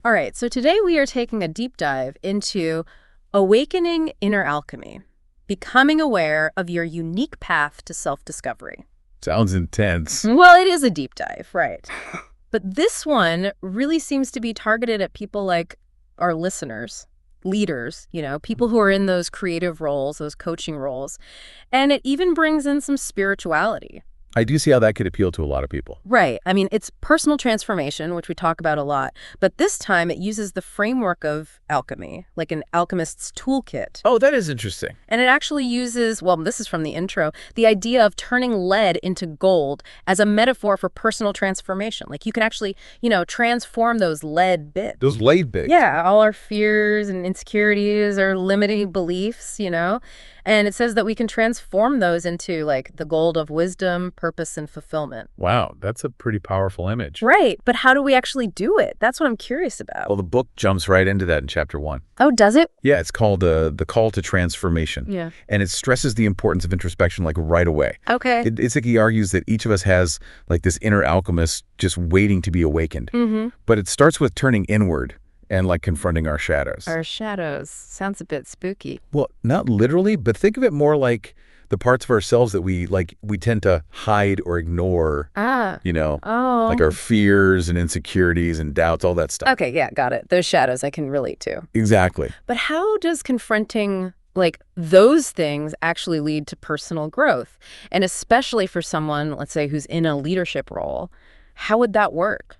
All right, so today we are taking a deep dive into awakening inner alchemy, becoming aware of your unique path to self-discovery. Sounds intense. Well, it is a deep dive, right? But this one really seems to be targeted at people like our listeners, leaders, people who are in those creative roles, those coaching roles. And it even brings in some spirituality. I do see how that could appeal to a lot of people. Right. I mean, it's personal transformation, which we talk about a lot, but this time it uses the framework of alchemy, like an alchemist's toolkit. Oh, that is interesting. And it actually uses, well, this is from the intro, the idea of turning lead into gold as a metaphor for personal transformation. Like you can actually, transform those lead bits. Those lead bits. Yeah, all our fears and insecurities or limiting beliefs, And it says that we can transform those into like the gold of wisdom, purpose, and fulfillment. Wow, that's a pretty powerful image. Right, but how do we actually do it? That's what I'm curious about. Well, the book jumps right into that in chapter 1. Oh, does it? Yeah, it's called The Call to Transformation. Yeah. And it stresses the importance of introspection like right away. Okay. It's like he argues that each of us has like this inner alchemist just waiting to be awakened. Mm-hmm. But it starts with turning inward and like confronting our shadows. Our shadows. Sounds a bit spooky. Well, not literally, but think of it more like the parts of ourselves that we tend to hide or ignore. Oh. Like our fears and insecurities and doubts, all that stuff. Okay, yeah, got it. Those shadows I can relate to. Exactly. But how does confronting like those things actually lead to personal growth? And especially for someone, let's say, who's in a leadership role, how would that work?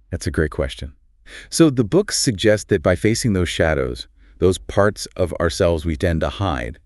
That's a great question. So the book suggests that by facing those shadows, those parts of ourselves we tend to hide,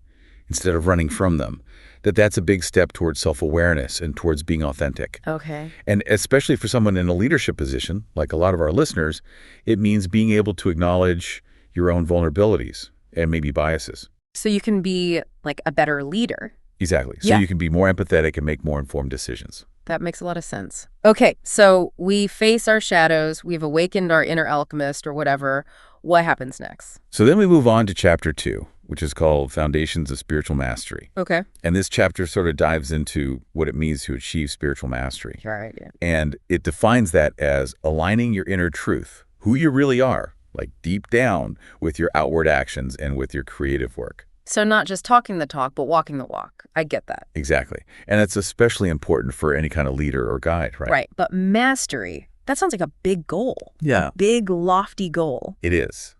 instead of running from them, that's a big step towards self-awareness and towards being authentic. Okay. And especially for someone in a leadership position, like a lot of our listeners, it means being able to acknowledge your own vulnerabilities and maybe biases. So you can be like a better leader. Exactly. So Yeah. you can be more empathetic and make more informed decisions. That makes a lot of sense. Okay, so we face our shadows, we've awakened our inner alchemist or whatever. What happens next? So then we move on to chapter 2, which is called Foundations of Spiritual Mastery. Okay. And this chapter sort of dives into what it means to achieve spiritual mastery. All right, yeah. And it defines that as aligning your inner truth, who you really are, like deep down, with your outward actions and with your creative work. So not just talking the talk, but walking the walk. I get that. Exactly. And that's especially important for any kind of leader or guide, right? Right. But mastery, that sounds like a big goal. Yeah. A big, lofty goal. It is.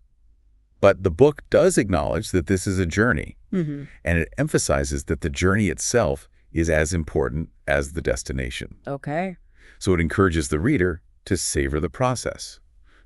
But the book does acknowledge that this is a journey. Mm-hmm. And it emphasizes that the journey itself is as important as the destination. Okay. So it encourages the reader to savor the process,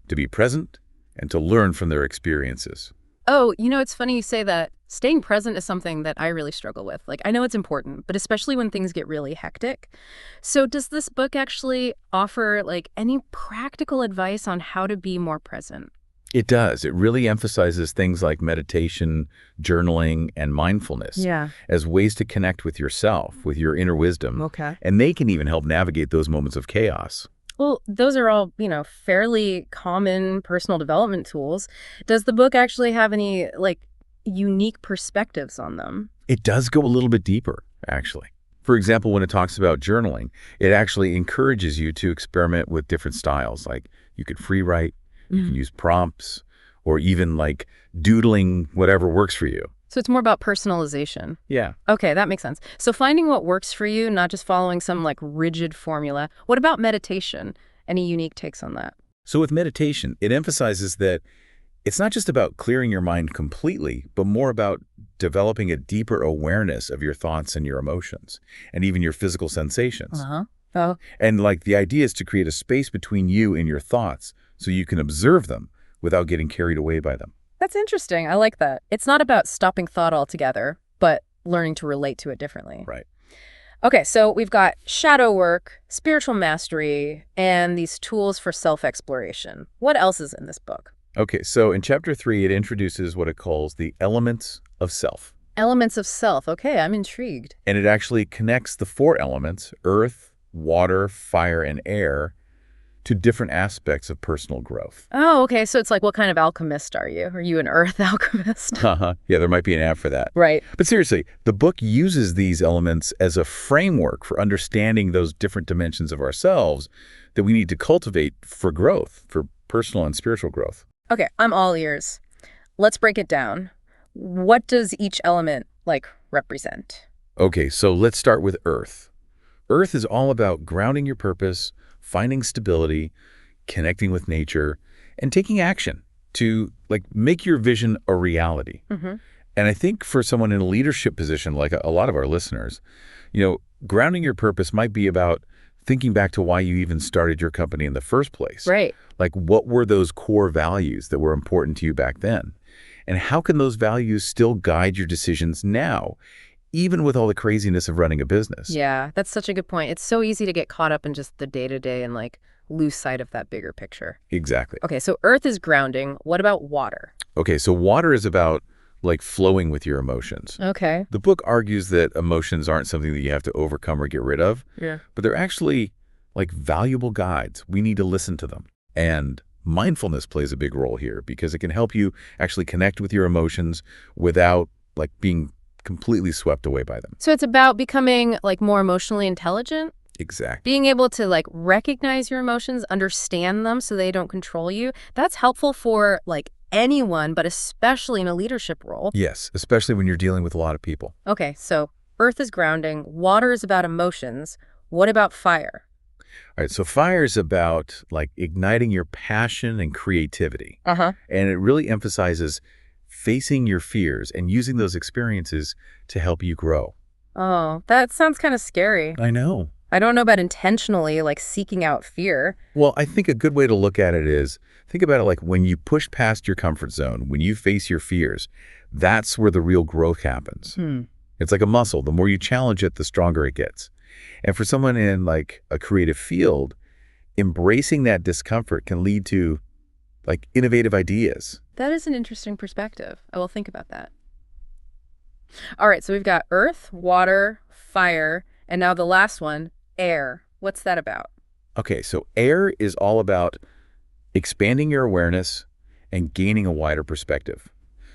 to be present, and to learn from their experiences. Oh, it's funny you say that. Staying present is something that I really struggle with. Like, I know it's important, but especially when things get really hectic. So does this book actually offer, like, any practical advice on how to be more present? It does. It really emphasizes things like meditation, journaling, and mindfulness as ways to connect with yourself, with your inner wisdom. Okay. And they can even help navigate those moments of chaos. Well, those are all, fairly common personal development tools. Does the book actually have any, like, unique perspectives on them? It does go a little bit deeper, actually. For example, when it talks about journaling, it actually encourages you to experiment with different styles. Like you could free write, you can use prompts, or even like doodling whatever works for you. So it's more about personalization. Yeah. Okay, that makes sense. So finding what works for you, not just following some like rigid formula. What about meditation? Any unique takes on that? So with meditation, it emphasizes that it's not just about clearing your mind completely, but more about developing a deeper awareness of your thoughts and your emotions, and even your physical sensations. Uh-huh. Oh. And like the idea is to create a space between you and your thoughts so you can observe them without getting carried away by them. That's interesting. I like that. It's not about stopping thought altogether, but learning to relate to it differently. Right. Okay, so we've got shadow work, spiritual mastery, and these tools for self-exploration. What else is in this book? Okay, so in chapter 3, it introduces what it calls the elements of self. Elements of self. Okay, I'm intrigued. And it actually connects the 4 elements, earth, water, fire, and air, to different aspects of personal growth. Oh, okay. So it's like, what kind of alchemist are you? Are you an earth alchemist? Yeah, there might be an app for that. Right. But seriously, the book uses these elements as a framework for understanding those different dimensions of ourselves that we need to cultivate for growth, for personal and spiritual growth. Okay, I'm all ears. Let's break it down. What does each element, represent? Okay, so let's start with Earth. Earth is all about grounding your purpose, finding stability, connecting with nature, and taking action to make your vision a reality. Mm-hmm. And I think for someone in a leadership position, like a lot of our listeners, grounding your purpose might be about thinking back to why you even started your company in the first place. Right. Like, what were those core values that were important to you back then? And how can those values still guide your decisions now, even with all the craziness of running a business? Yeah, that's such a good point. It's so easy to get caught up in just the day-to-day and lose sight of that bigger picture. Exactly. Okay, so Earth is grounding. What about water? Okay, so water is about flowing with your emotions. Okay. The book argues that emotions aren't something that you have to overcome or get rid of, Yeah. but they're actually valuable guides. We need to listen to them. And mindfulness plays a big role here because it can help you actually connect with your emotions without being completely swept away by them. So it's about becoming more emotionally intelligent? Exactly. Being able to recognize your emotions, understand them so they don't control you. That's helpful for anyone, but especially in a leadership role. Yes, especially when you're dealing with a lot of people. Okay, so Earth is grounding, water is about emotions. What about fire? All right, so fire is about igniting your passion and creativity. Uh-huh. And it really emphasizes facing your fears and using those experiences to help you grow. Oh, that sounds kind of scary. I know. I don't know about intentionally seeking out fear. Well, I think a good way to look at it is, think about it when you push past your comfort zone, when you face your fears, that's where the real growth happens. It's like a muscle. The more you challenge it, the stronger it gets. And for someone in a creative field, embracing that discomfort can lead to innovative ideas. That is an interesting perspective. I will think about that. All right, so we've got earth, water, fire, and now the last one, air. What's that about? Okay, so air is all about expanding your awareness and gaining a wider perspective.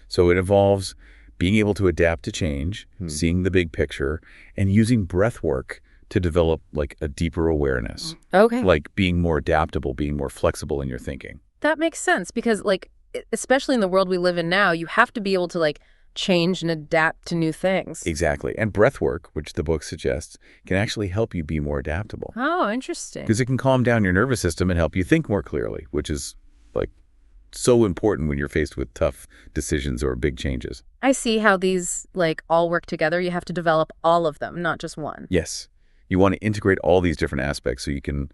So it involves being able to adapt to change, seeing the big picture, and using breath work to develop a deeper awareness. Okay. Being more adaptable, being more flexible in your thinking. That makes sense because especially in the world we live in now, you have to be able to change and adapt to new things. Exactly. And breath work, which the book suggests, can actually help you be more adaptable. Oh, interesting. Because it can calm down your nervous system and help you think more clearly, which is so important when you're faced with tough decisions or big changes. I see how these all work together. You have to develop all of them, not just one. Yes. You want to integrate all these different aspects so you can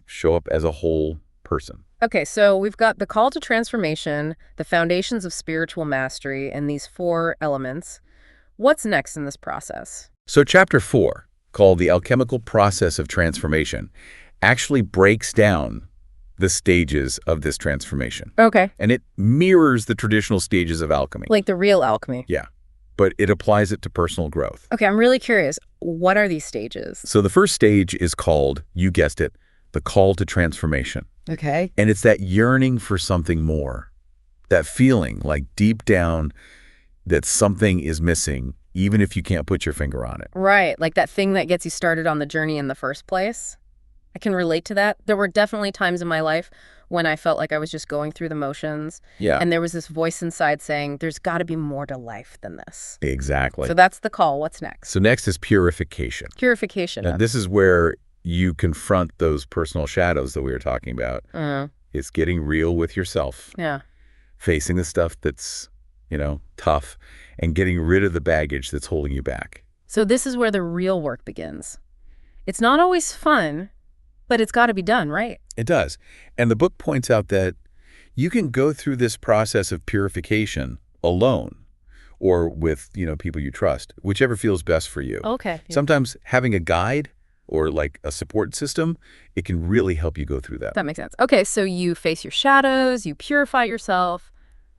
show up as a whole person. Okay, so we've got the call to transformation, the foundations of spiritual mastery, and these 4 elements. What's next in this process? So chapter 4, called The Alchemical Process of Transformation, actually breaks down the stages of this transformation. Okay. And it mirrors the traditional stages of alchemy. Like the real alchemy. Yeah. But it applies it to personal growth. Okay, I'm really curious. What are these stages? So the first stage is called, you guessed it, the call to transformation. Okay. And it's that yearning for something more, that feeling deep down that something is missing, even if you can't put your finger on it. Right, like that thing that gets you started on the journey in the first place. I can relate to that. There were definitely times in my life when I felt like I was just going through the motions. Yeah. And there was this voice inside saying, there's got to be more to life than this. Exactly. So that's the call. What's next? So next is purification. Purification. And this is where you confront those personal shadows that we were talking about. It's getting real with yourself. Yeah. Facing the stuff that's, tough, and getting rid of the baggage that's holding you back. So this is where the real work begins. It's not always fun, but it's got to be done, right? It does. And the book points out that you can go through this process of purification alone or with, people you trust, whichever feels best for you. Okay. Yeah. Sometimes having a guide or a support system, it can really help you go through that. That makes sense. Okay, so you face your shadows, you purify yourself.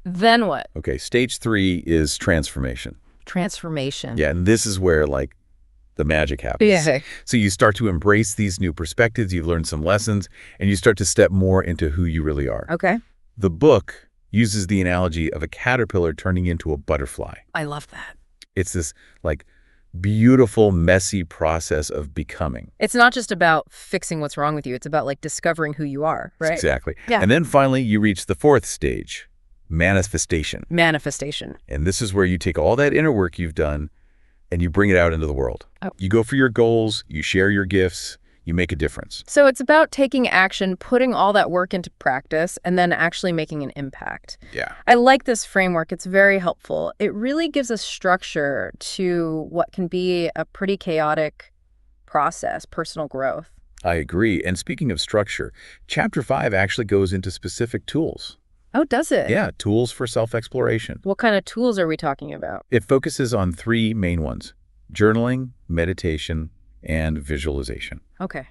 Then what? Okay, stage 3 is transformation. Transformation. Yeah, and this is where the magic happens. Yeah. So you start to embrace these new perspectives, you've learned some lessons, and you start to step more into who you really are. Okay. The book uses the analogy of a caterpillar turning into a butterfly. I love that. It's this beautiful, messy process of becoming. It's not just about fixing what's wrong with you. It's about like discovering who you are, right? Exactly. Yeah. And then finally, you reach the fourth stage, manifestation. Manifestation. And this is where you take all that inner work you've done and you bring it out into the world. Oh. You go for your goals, you share your gifts, you make a difference. So it's about taking action, putting all that work into practice, and then actually making an impact. Yeah. I like this framework. It's very helpful. It really gives a structure to what can be a pretty chaotic process, personal growth. I agree. And speaking of structure, Chapter 5 actually goes into specific tools. Oh, does it? Yeah, tools for self-exploration. What kind of tools are we talking about? It focuses on three main ones: journaling, meditation, and visualization. Okay.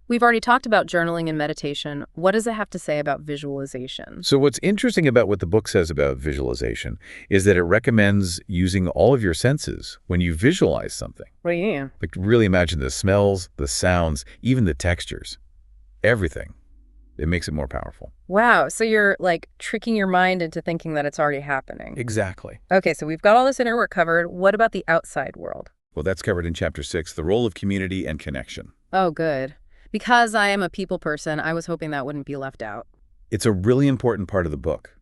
We've already talked about journaling and meditation. What does it have to say about visualization? So what's interesting about what the book says about visualization is that it recommends using all of your senses when you visualize something. What do you mean? Like really imagine the smells, the sounds, even the textures, everything. It makes it more powerful. Wow. So you're like tricking your mind into thinking that it's already happening. Exactly. Okay, so we've got all this inner work covered. What about the outside world? Well, that's covered in Chapter 6, the role of community and connection. Oh, good. Because I am a people person, I was hoping that wouldn't be left out. It's a really important part of the book.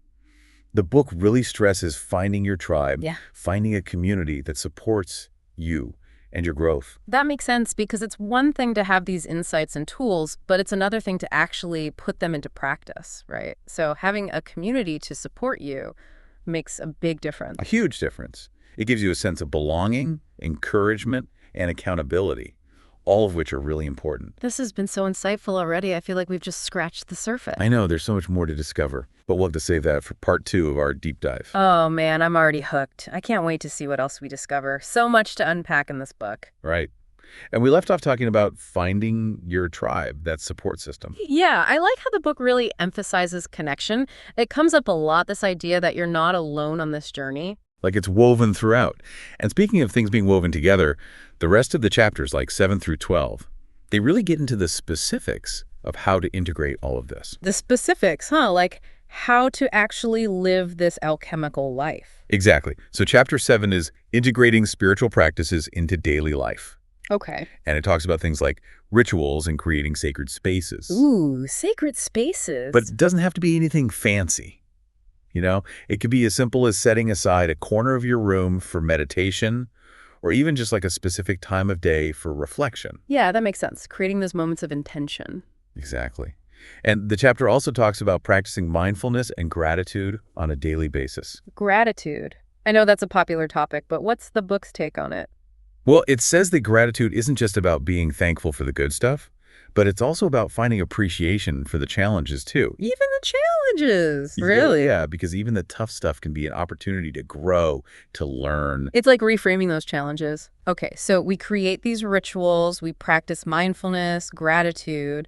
The book really stresses finding your tribe, finding a community that supports you and your growth. That makes sense because it's one thing to have these insights and tools, but it's another thing to actually put them into practice, right? So having a community to support you makes a big difference. A huge difference. It gives you a sense of belonging, encouragement, and accountability, all of which are really important. This has been so insightful already. I feel like we've just scratched the surface. I know, there's so much more to discover, but we'll have to save that for part 2 of our deep dive. Oh man, I'm already hooked. I can't wait to see what else we discover. So much to unpack in this book. Right. And we left off talking about finding your tribe, that support system. Yeah, I like how the book really emphasizes connection. It comes up a lot, this idea that you're not alone on this journey. Like it's woven throughout. And speaking of things being woven together, the rest of the chapters, like 7 through 12, they really get into the specifics of how to integrate all of this. The specifics, huh? Like how to actually live this alchemical life. Exactly. So Chapter 7 is integrating spiritual practices into daily life. Okay. And it talks about things like rituals and creating sacred spaces. Ooh, sacred spaces. But it doesn't have to be anything fancy. You know, it could be as simple as setting aside a corner of your room for meditation, or even just like a specific time of day for reflection. Yeah, that makes sense. Creating those moments of intention. Exactly. And the chapter also talks about practicing mindfulness and gratitude on a daily basis. Gratitude. I know that's a popular topic, but what's the book's take on it? Well, it says that gratitude isn't just about being thankful for the good stuff, but it's also about finding appreciation for the challenges, too. Even the challenges, really? Yeah, because even the tough stuff can be an opportunity to grow, to learn. It's like reframing those challenges. Okay, so we create these rituals, we practice mindfulness, gratitude.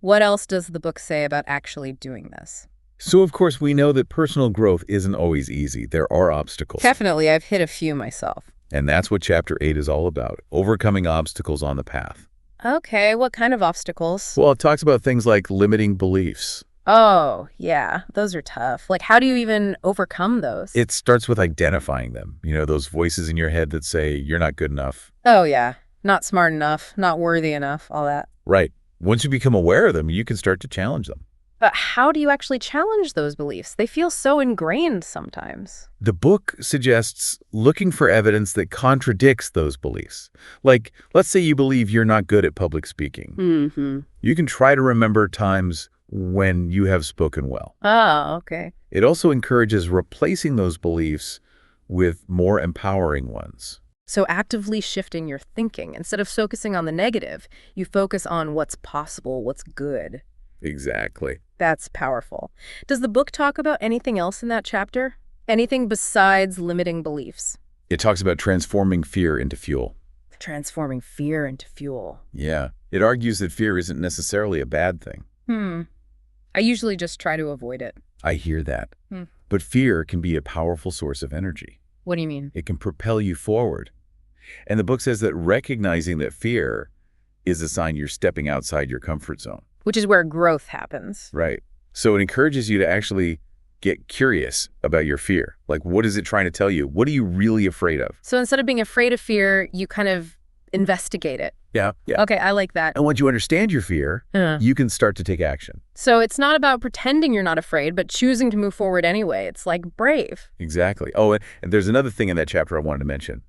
What else does the book say about actually doing this? So, of course, we know that personal growth isn't always easy. There are obstacles. Definitely, I've hit a few myself. And that's what Chapter 8 is all about, overcoming obstacles on the path. Okay, what kind of obstacles? Well, it talks about things like limiting beliefs. Oh, yeah, those are tough. Like, how do you even overcome those? It starts with identifying them. You know, those voices in your head that say, you're not good enough. Oh, yeah. Not smart enough, not worthy enough, all that. Right. Once you become aware of them, you can start to challenge them. But how do you actually challenge those beliefs? They feel so ingrained sometimes. The book suggests looking for evidence that contradicts those beliefs. Like, let's say you believe you're not good at public speaking. Mm-hmm. You can try to remember times when you have spoken well. Oh, okay. It also encourages replacing those beliefs with more empowering ones. So actively shifting your thinking. Instead of focusing on the negative, you focus on what's possible, what's good. Exactly. That's powerful. Does the book talk about anything else in that chapter? Anything besides limiting beliefs? It talks about transforming fear into fuel. Transforming fear into fuel. Yeah. It argues that fear isn't necessarily a bad thing. I usually just try to avoid it. I hear that. But fear can be a powerful source of energy. What do you mean? It can propel you forward. And the book says that recognizing that fear is a sign you're stepping outside your comfort zone. Which is where growth happens. Right. So it encourages you to actually get curious about your fear. Like, what is it trying to tell you? What are you really afraid of? So instead of being afraid of fear, you kind of investigate it. Yeah, yeah. Okay, I like that. And once you understand your fear, you can start to take action. So it's not about pretending you're not afraid, but choosing to move forward anyway. It's like brave. Exactly. Oh, and there's another thing in that chapter I wanted to mention.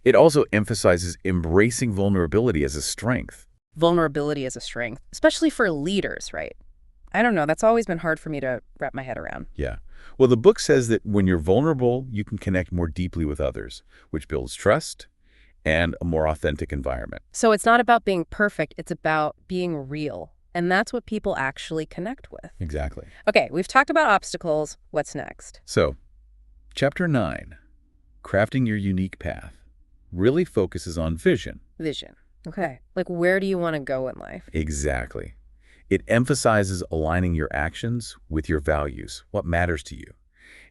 It also emphasizes embracing vulnerability as a strength. Vulnerability as a strength, especially for leaders, right? I don't know. That's always been hard for me to wrap my head around. Yeah. Well, the book says that when you're vulnerable, you can connect more deeply with others, which builds trust and a more authentic environment. So it's not about being perfect. It's about being real. And that's what people actually connect with. Exactly. Okay, we've talked about obstacles. What's next? So, Chapter 9, Crafting Your Unique Path, really focuses on vision. Vision. Okay. Like, where do you want to go in life? Exactly. It emphasizes aligning your actions with your values, what matters to you.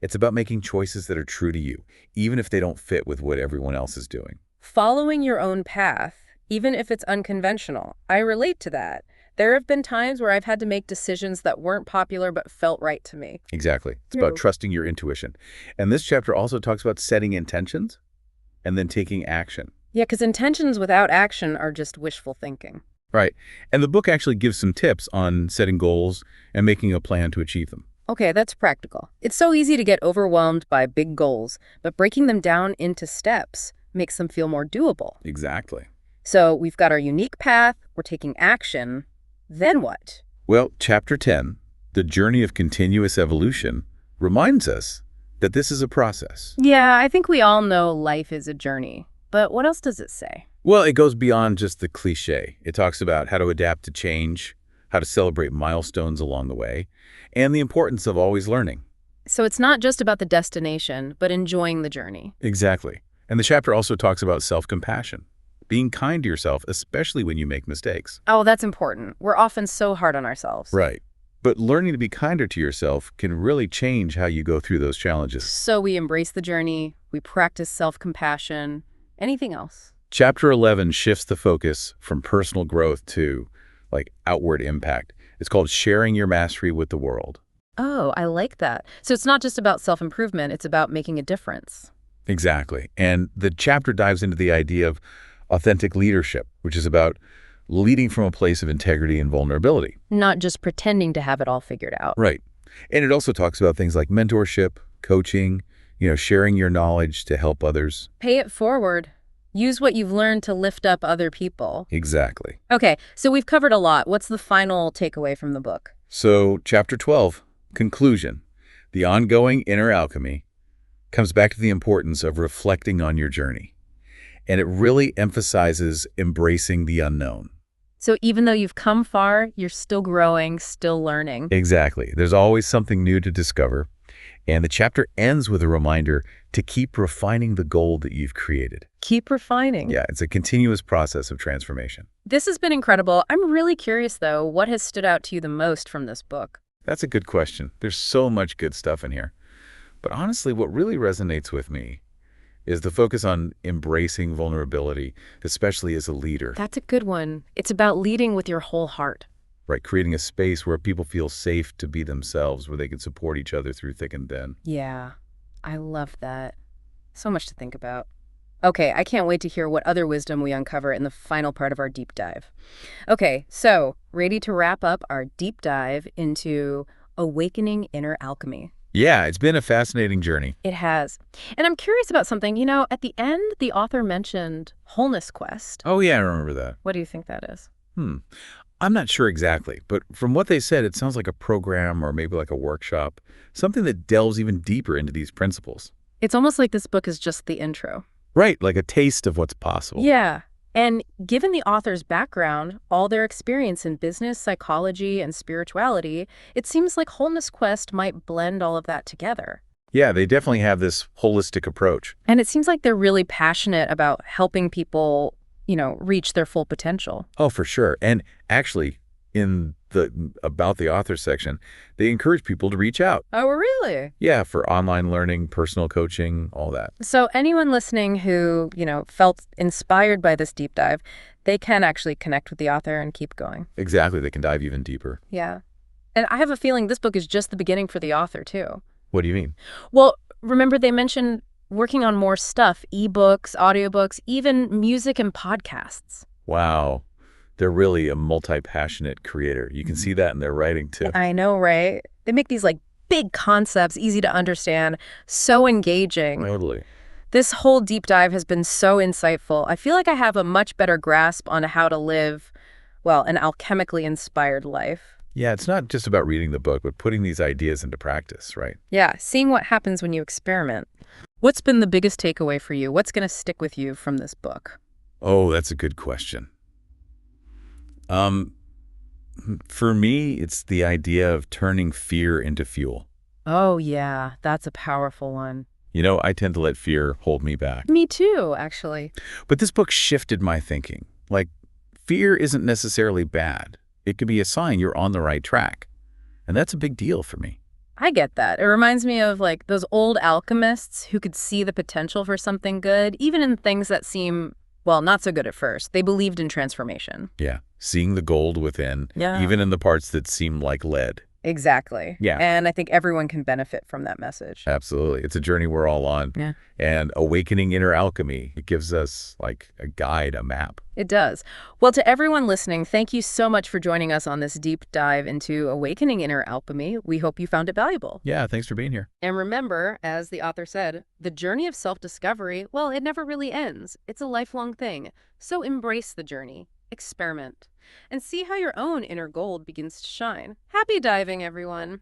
It's about making choices that are true to you, even if they don't fit with what everyone else is doing. Following your own path, even if it's unconventional. I relate to that. There have been times where I've had to make decisions that weren't popular but felt right to me. Exactly. It's about trusting your intuition. And this chapter also talks about setting intentions and then taking action. Yeah, because intentions without action are just wishful thinking. Right. And the book actually gives some tips on setting goals and making a plan to achieve them. Okay, that's practical. It's so easy to get overwhelmed by big goals, but breaking them down into steps makes them feel more doable. Exactly. So we've got our unique path, we're taking action. Then what? Well, Chapter 10, The Journey of Continuous Evolution, reminds us that this is a process. Yeah, I think we all know life is a journey. But what else does it say? Well, it goes beyond just the cliche. It talks about how to adapt to change, how to celebrate milestones along the way, and the importance of always learning. So it's not just about the destination, but enjoying the journey. Exactly. And the chapter also talks about self-compassion, being kind to yourself, especially when you make mistakes. Oh, that's important. We're often so hard on ourselves. Right. But learning to be kinder to yourself can really change how you go through those challenges. So we embrace the journey, we practice self-compassion. Anything else? Chapter 11 shifts the focus from personal growth to, outward impact. It's called Sharing Your Mastery with the World. Oh, I like that. So it's not just about self-improvement, it's about making a difference. Exactly. And the chapter dives into the idea of authentic leadership, which is about leading from a place of integrity and vulnerability. Not just pretending to have it all figured out. Right. And it also talks about things like mentorship, coaching, sharing your knowledge to help others. Pay it forward. Use what you've learned to lift up other people. Exactly. Okay, so we've covered a lot. What's the final takeaway from the book? So, Chapter 12, Conclusion. The ongoing inner alchemy comes back to the importance of reflecting on your journey. And it really emphasizes embracing the unknown. So even though you've come far, you're still growing, still learning. Exactly. There's always something new to discover. And the chapter ends with a reminder to keep refining the gold that you've created. Keep refining. Yeah, it's a continuous process of transformation. This has been incredible. I'm really curious, though, what has stood out to you the most from this book? That's a good question. There's so much good stuff in here. But honestly, what really resonates with me is the focus on embracing vulnerability, especially as a leader. That's a good one. It's about leading with your whole heart. Right, creating a space where people feel safe to be themselves, where they can support each other through thick and thin. Yeah, I love that. So much to think about. Okay, I can't wait to hear what other wisdom we uncover in the final part of our deep dive. Okay, so ready to wrap up our deep dive into awakening inner alchemy. Yeah, it's been a fascinating journey. It has. And I'm curious about something. At the end, the author mentioned Wholeness Quest. Oh, yeah, I remember that. What do you think that is? I'm not sure exactly, but from what they said, it sounds like a program or maybe like a workshop, something that delves even deeper into these principles. It's almost like this book is just the intro. Right, like a taste of what's possible. Yeah. And given the author's background, all their experience in business, psychology, and spirituality, it seems like Wholeness Quest might blend all of that together. Yeah, they definitely have this holistic approach. And it seems like they're really passionate about helping people, reach their full potential. Oh, for sure. And actually, in the About the Author section, they encourage people to reach out. Oh, really? Yeah, for online learning, personal coaching, all that. So anyone listening who, felt inspired by this deep dive, they can actually connect with the author and keep going. Exactly. They can dive even deeper. Yeah. And I have a feeling this book is just the beginning for the author, too. What do you mean? Well, remember they mentioned working on more stuff, ebooks, audiobooks, even music and podcasts. Wow. They're really a multi-passionate creator. You can see that in their writing, too. I know, right? They make these like big concepts, easy to understand, so engaging. Totally. This whole deep dive has been so insightful. I feel like I have a much better grasp on how to live, well, an alchemically inspired life. Yeah, it's not just about reading the book, but putting these ideas into practice, right? Yeah, seeing what happens when you experiment. What's been the biggest takeaway for you? What's going to stick with you from this book? Oh, that's a good question. For me, it's the idea of turning fear into fuel. Oh, yeah, that's a powerful one. You know, I tend to let fear hold me back. Me too, actually. But this book shifted my thinking. Like, fear isn't necessarily bad. It could be a sign you're on the right track. And that's a big deal for me. I get that. It reminds me of like those old alchemists who could see the potential for something good, even in things that seem, well, not so good at first. They believed in transformation. Yeah, seeing the gold within, Yeah. even in the parts that seem like lead. Exactly. Yeah. And I think everyone can benefit from that message. Absolutely. It's a journey we're all on. Yeah. And Awakening Inner Alchemy, it gives us like a guide, a map. It does. Well, to everyone listening, thank you so much for joining us on this deep dive into Awakening Inner Alchemy. We hope you found it valuable. Yeah, thanks for being here. And remember, as the author said, the journey of self-discovery, well, it never really ends. It's a lifelong thing. So embrace the journey, experiment, and see how your own inner gold begins to shine. Happy diving, everyone.